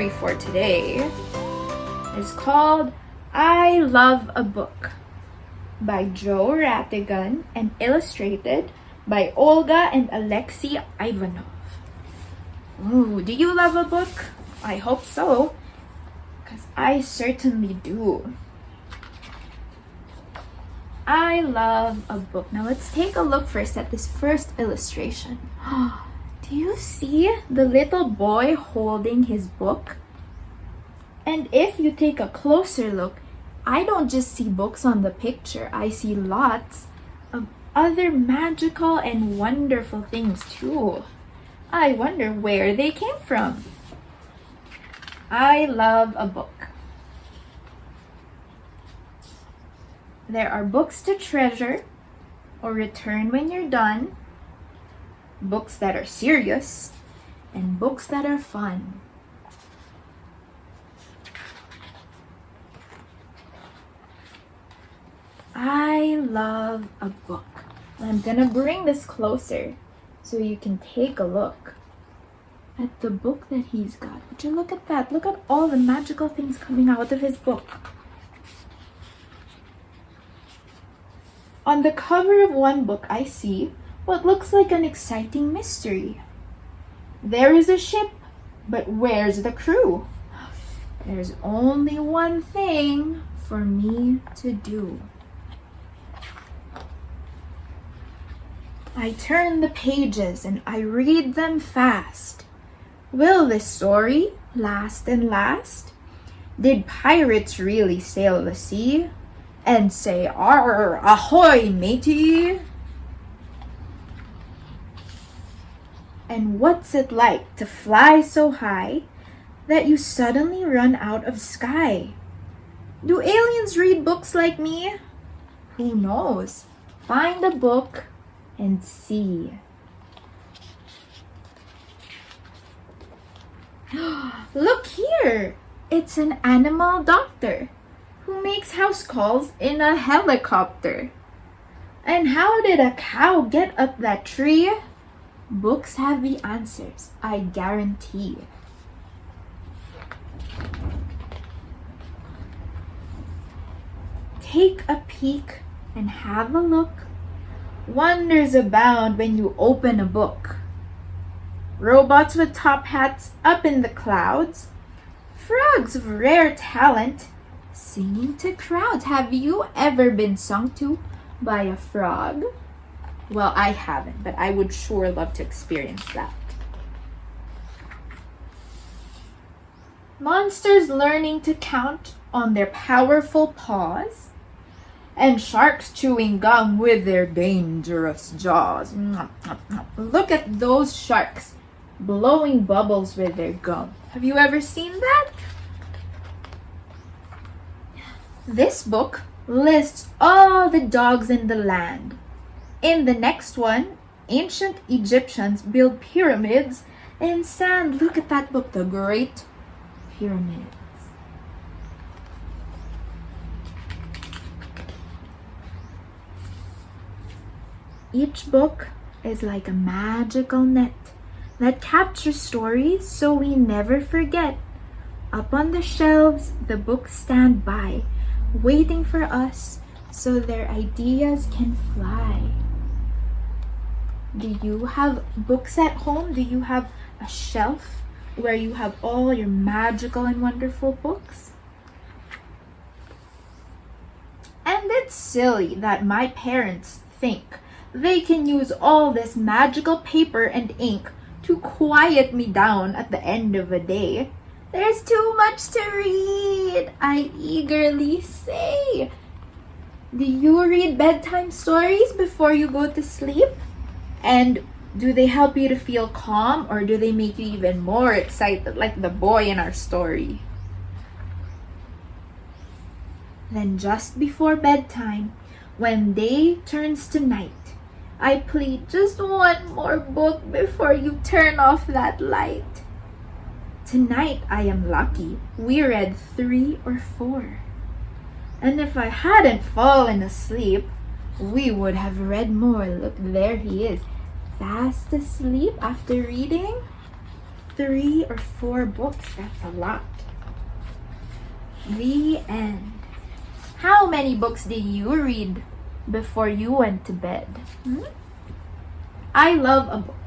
story for today is called I Love a Book by Joe Rhatigan and illustrated by Olga and Alexei Ivanov. Ooh, do you love a book? I hope so, because I certainly do. I love a book. Now let's take a look first at this first illustration. Do you see the little boy holding his book? And if you take a closer look, I don't just see books on the picture. I see lots of other magical and wonderful things too. I wonder where they came from. I love a book. There are books to treasure or return when you're done, books that are serious, and books that are fun. I love a book. I'm gonna bring this closer so you can take a look at the book that he's got. Would you look at that? Look at all the magical things coming out of his book. On the cover of one book, I see what looks like an exciting mystery. There is a ship, but where's the crew? There's only one thing for me to do. I turn the pages and I read them fast. Will this story last and last? Did pirates really sail the sea and say, "Arr, ahoy, matey"? And what's it like to fly so high that you suddenly run out of sky? Do aliens read books like me? Who knows? Find a book and see. Look here! It's an animal doctor who makes house calls in a helicopter. And how did a cow get up that tree? Books have the answers, I guarantee. Take a peek and have a look. Wonders abound when you open a book. Robots with top hats up in the clouds. Frogs of rare talent singing to crowds. Have you ever been sung to by a frog? Well, I haven't, but I would sure love to experience that. Monsters learning to count on their powerful paws. And sharks chewing gum with their dangerous jaws. Look at those sharks blowing bubbles with their gum. Have you ever seen that? This book lists all the dogs in the land. In the next one, ancient Egyptians built pyramids in sand. Look at that book, The Great Pyramids. Each book is like a magical net that captures stories so we never forget. Up on the shelves, the books stand by, waiting for us so their ideas can fly. Do you have books at home? Do you have a shelf where you have all your magical and wonderful books? And it's silly that my parents think they can use all this magical paper and ink to quiet me down at the end of a day. There's too much to read, I eagerly say. Do you read bedtime stories before you go to sleep? And do they help you to feel calm, or do they make you even more excited like the boy in our story? Then just before bedtime, when day turns to night, I plead just one more book before you turn off that light. Tonight I am lucky. We read 3 or 4. And if I hadn't fallen asleep, we would have read more. Look, there he is, fast asleep after reading. 3 or 4 books. That's a lot. The end. How many books did you read before you went to bed? I love a book.